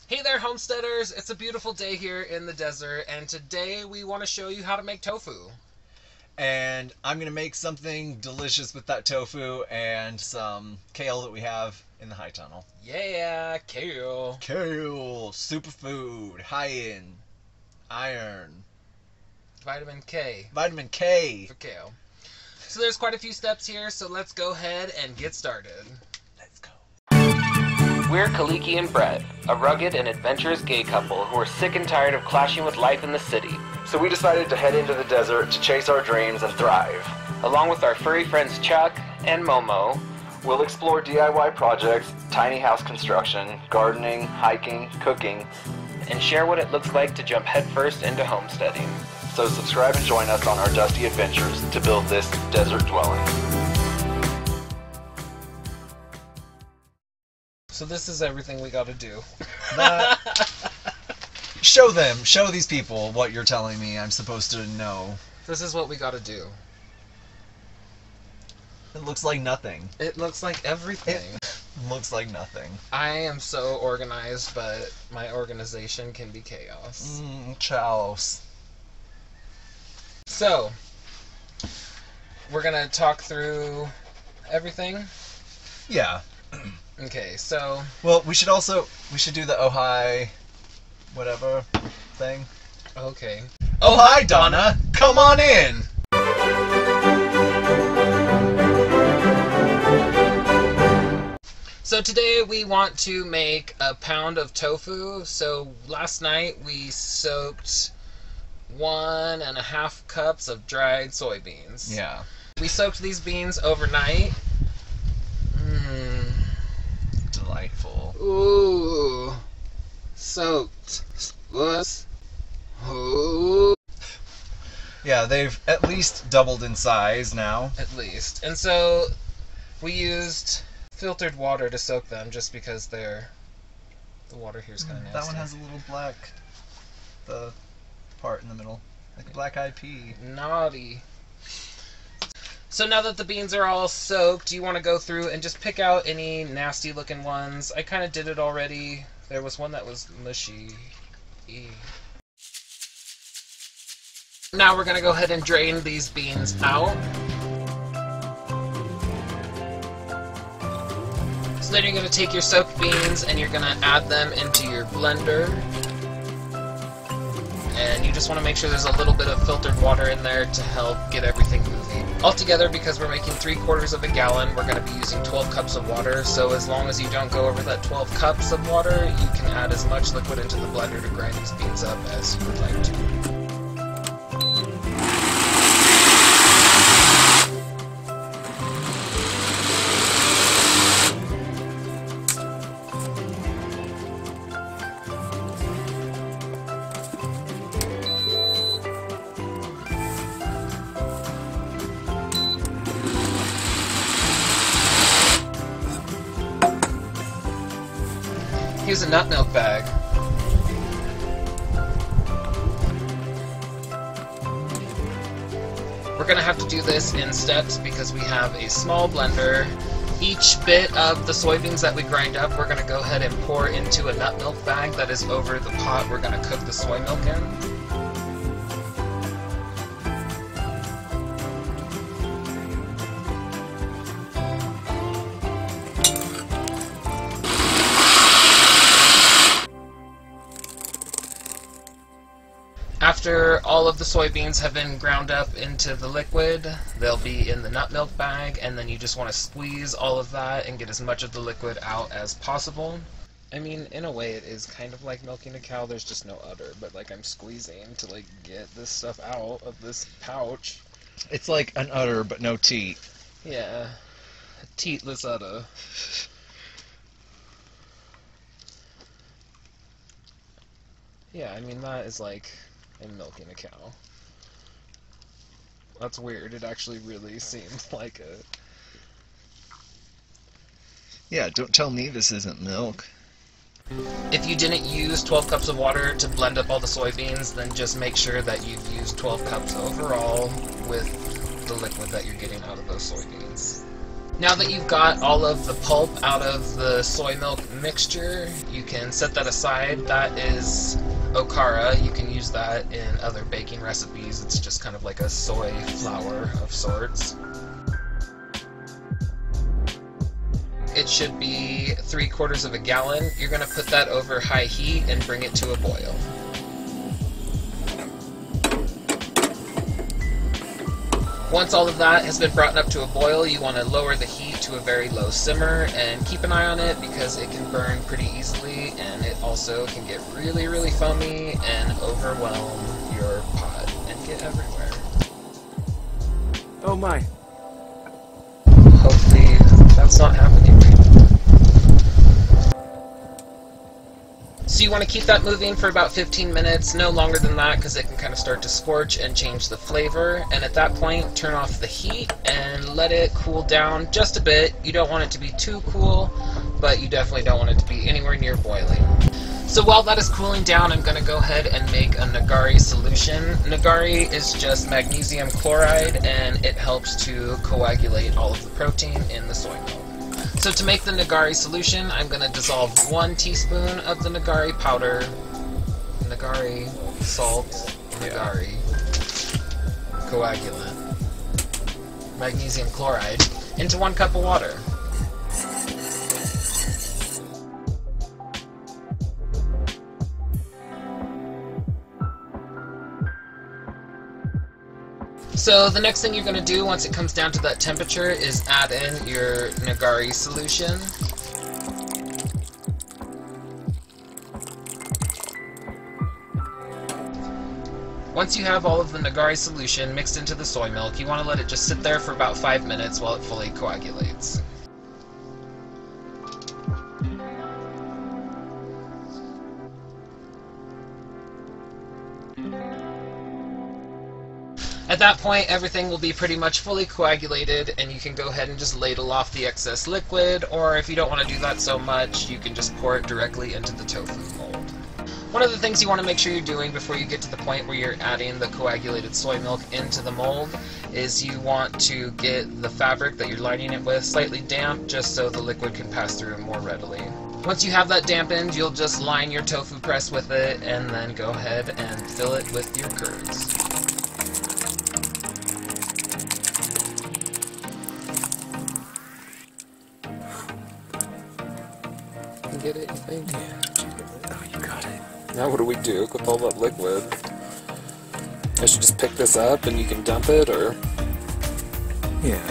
Hey there, homesteaders! It's a beautiful day here in the desert, and today we want to show you how to make tofu. And I'm gonna make something delicious with that tofu and some kale that we have in the high tunnel. Yeah, kale. Kale, superfood, high in iron, Vitamin K vitamin K. for kale. So there's quite a few steps here, so let's go ahead and get started. Let's go. We're Kaliki and Brett, a rugged and adventurous gay couple who are sick and tired of clashing with life in the city. So we decided to head into the desert to chase our dreams and thrive. Along with our furry friends Chuck and Momo, We'll explore DIY projects, tiny house construction, gardening, hiking, cooking, and share what it looks like to jump headfirst into homesteading. So subscribe and join us on our dusty adventures to build this desert dwelling. So this is everything we gotta do. Show these people what you're telling me I'm supposed to know. This is what we gotta do. It looks like nothing. It looks like everything. It looks like nothing. I am so organized, but my organization can be chaos. Chaos. So, we're gonna talk through everything. Yeah. Okay, so... Well, we should do the oh hi, whatever thing. Okay. Oh hi, Donna! Come on in! So today we want to make a pound of tofu. So last night we soaked 1.5 cups of dried soybeans. Yeah. We soaked these beans overnight. Delightful. Ooh. Soaked. Ooh. Yeah, they've at least doubled in size now. At least. And so we used filtered water to soak them just because the water here is kind of nasty. That one has a little black, the part in the middle, like a black-eyed pea. Naughty. So now that the beans are all soaked, you want to go through and just pick out any nasty looking ones. I kind of did it already. There was one that was mushy. Now we're going to go ahead and drain these beans out. So then you're going to take your soaked beans and you're going to add them into your blender. And you just want to make sure there's a little bit of filtered water in there to help get everything moving. Altogether, because we're making 3/4 of a gallon, we're going to be using 12 cups of water. So as long as you don't go over that 12 cups of water, you can add as much liquid into the blender to grind these beans up as you would like to. Here's a nut milk bag. We're going to have to do this in steps because we have a small blender. Each bit of the soybeans that we grind up, we're going to go ahead and pour into a nut milk bag that is over the pot we're going to cook the soy milk in. After all of the soybeans have been ground up into the liquid, they'll be in the nut milk bag, and then you just want to squeeze all of that and get as much of the liquid out as possible. I mean, in a way it is kind of like milking a cow, there's just no udder, but like I'm squeezing to like get this stuff out of this pouch. It's like an udder, but no teat. Yeah, a teatless udder. Yeah, I mean that is like I'm milking a cow. That's weird. It actually really seemed like it. Yeah, don't tell me this isn't milk. If you didn't use 12 cups of water to blend up all the soybeans, then just make sure that you've used 12 cups overall with the liquid that you're getting out of those soybeans. Now that you've got all of the pulp out of the soy milk mixture, you can set that aside. That is okara. You can use that in other baking recipes. It's just kind of like a soy flour of sorts. It should be 3/4 of a gallon. You're going to put that over high heat and bring it to a boil. Once all of that has been brought up to a boil, you want to lower the heat to a very low simmer and keep an eye on it because it can burn pretty easily, and it also can get really foamy and overwhelm your pot and get everywhere. Oh my. Hopefully that's not happening. So you want to keep that moving for about 15 minutes, no longer than that, because it can kind of start to scorch and change the flavor. And at that point, turn off the heat and let it cool down just a bit. You don't want it to be too cool, but you definitely don't want it to be anywhere near boiling. So while that is cooling down, I'm going to go ahead and make a nagari solution. Nagari is just magnesium chloride, and it helps to coagulate all of the protein in the soy milk. So to make the nagari solution, I'm going to dissolve 1 teaspoon of the nagari powder, nagari salt, nagari coagulant, magnesium chloride, into 1 cup of water. So the next thing you're going to do once it comes down to that temperature is add in your nagari solution. Once you have all of the nagari solution mixed into the soy milk, you want to let it just sit there for about 5 minutes while it fully coagulates. At that point, everything will be pretty much fully coagulated, and you can go ahead and just ladle off the excess liquid, or if you don't want to do that so much, you can just pour it directly into the tofu mold. One of the things you want to make sure you're doing before you get to the point where you're adding the coagulated soy milk into the mold is you want to get the fabric that you're lining it with slightly damp, just so the liquid can pass through more readily. Once you have that dampened, you'll just line your tofu press with it, and then go ahead and fill it with your curds. Get it, you think? Yeah. Oh, you got it. Now what do we do with all that liquid? I should just pick this up and you can dump it, or? Yeah.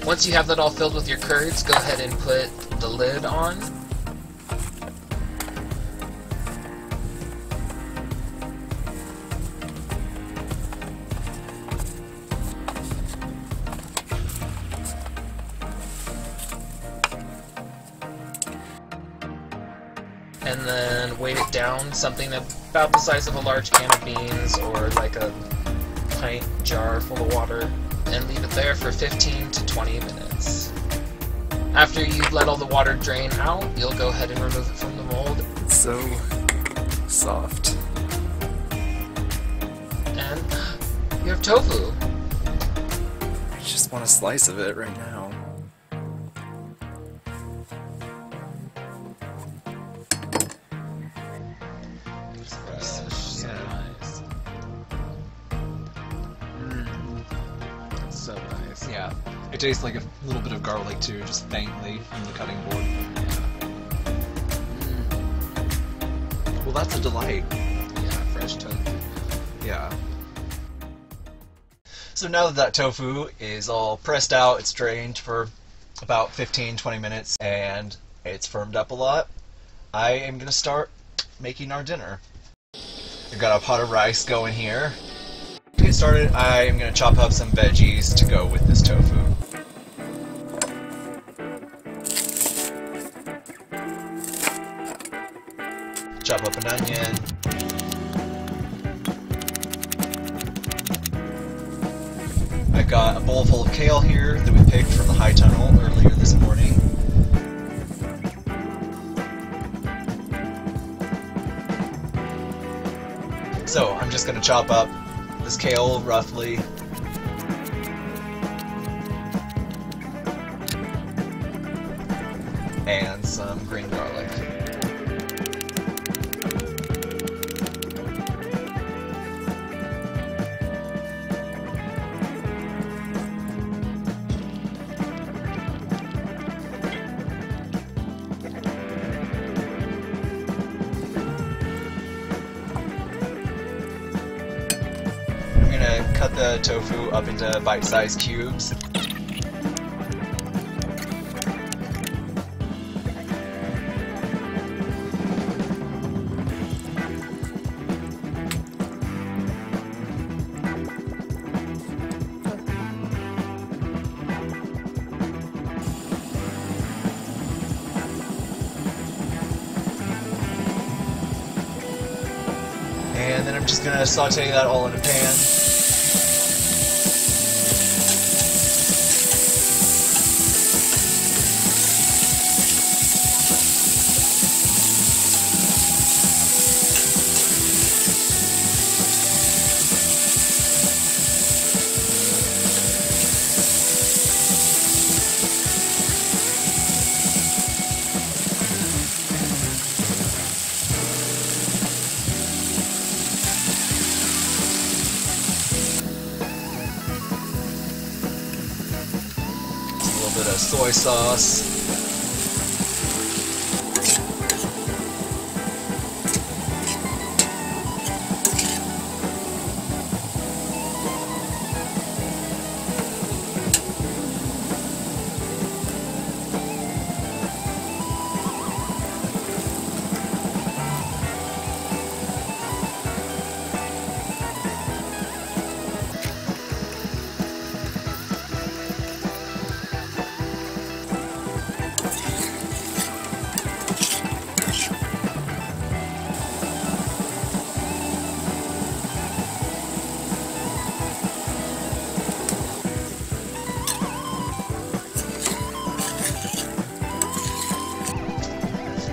Once you have that all filled with your curds, go ahead and put the lid on. And then weight it down, something about the size of a large can of beans or like a pint jar full of water, and leave it there for 15 to 20 minutes. After you've let all the water drain out, you'll go ahead and remove it from the mold. It's so soft. And you have tofu. I just want a slice of it right now. It's fresh, so nice. So nice. Yeah. It tastes like a little bit of garlic too, just faintly from the cutting board. Well, that's a delight. Yeah, fresh tofu. Yeah. So now that tofu is all pressed out, it's drained for about 15-20 minutes, and it's firmed up a lot, I am going to start making our dinner. I've got a pot of rice going here. To get started, I am going to chop up some veggies to go with this tofu. Chop up an onion. I've got a bowl full of kale here that we picked from the high tunnel earlier this morning. So I'm just going to chop up this kale roughly. And some green garlic. I'm gonna cut the tofu up into bite-sized cubes. And then I'm just gonna saute that all in a pan. A bit of soy sauce.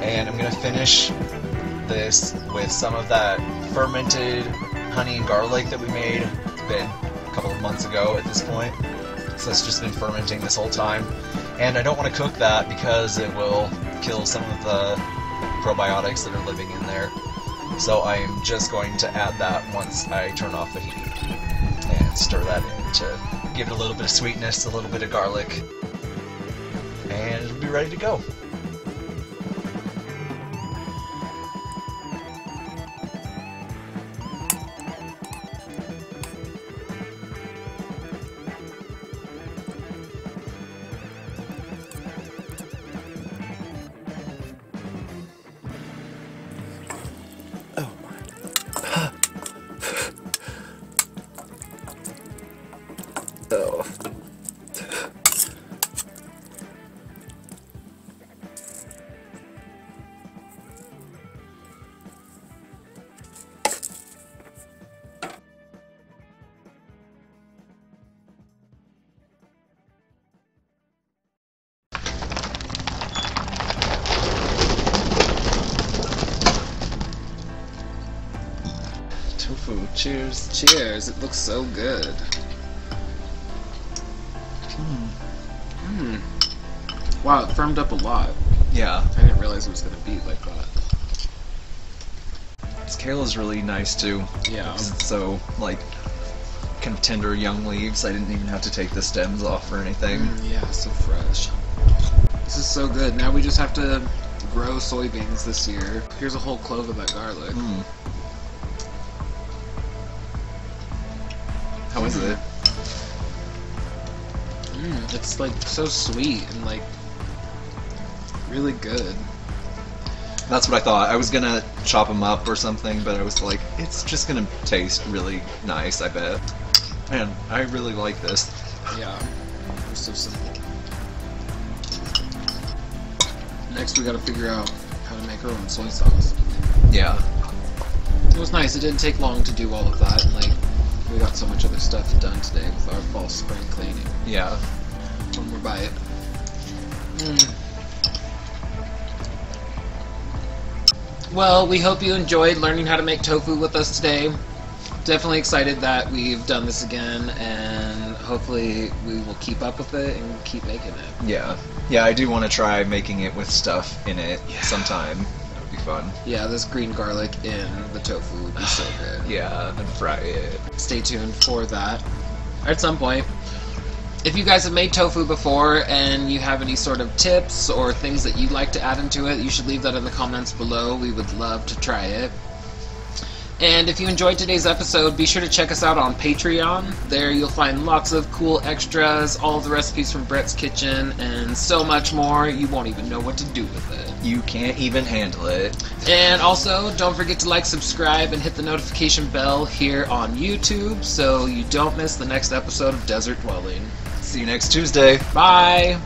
And I'm gonna finish this with some of that fermented honey and garlic that we made. It's been a couple of months ago at this point, so it's just been fermenting this whole time. And I don't want to cook that because it will kill some of the probiotics that are living in there. So I am just going to add that once I turn off the heat and stir that in to give it a little bit of sweetness, a little bit of garlic, and it'll be ready to go. Oh. Tofu, cheers. Cheers, it looks so good. Wow, it firmed up a lot. Yeah. I didn't realize it was going to be like that. This kale is really nice too. Yeah. It's so, like, kind of tender young leaves. I didn't even have to take the stems off or anything. Yeah, so fresh. This is so good. Now we just have to grow soybeans this year. Here's a whole clove of that garlic. How is it? It's like so sweet and like really good. That's what I thought. I was gonna chop them up or something, but I was like, it's just gonna taste really nice, I bet. Man, I really like this. Yeah, it's so simple. Next we gotta figure out how to make our own soy sauce. Yeah. It was nice, it didn't take long to do all of that, and like, We got so much other stuff done today with our fall spring cleaning. Yeah. One more bite. Well, we hope you enjoyed learning how to make tofu with us today. Definitely excited that we've done this again, and hopefully we will keep up with it and keep making it. Yeah. Yeah, I do want to try making it with stuff in it sometime. That would be fun. Yeah, this green garlic in the tofu would be so good. Yeah, and fry it. Stay tuned for that at some point. If you guys have made tofu before and you have any sort of tips or things that you'd like to add into it, you should leave that in the comments below. We would love to try it. And if you enjoyed today's episode, be sure to check us out on Patreon. There you'll find lots of cool extras, all of the recipes from Brett's Kitchen, and so much more. You won't even know what to do with it. You can't even handle it. And also, don't forget to like, subscribe, and hit the notification bell here on YouTube so you don't miss the next episode of Desert Dwelling. See you next Tuesday. Bye!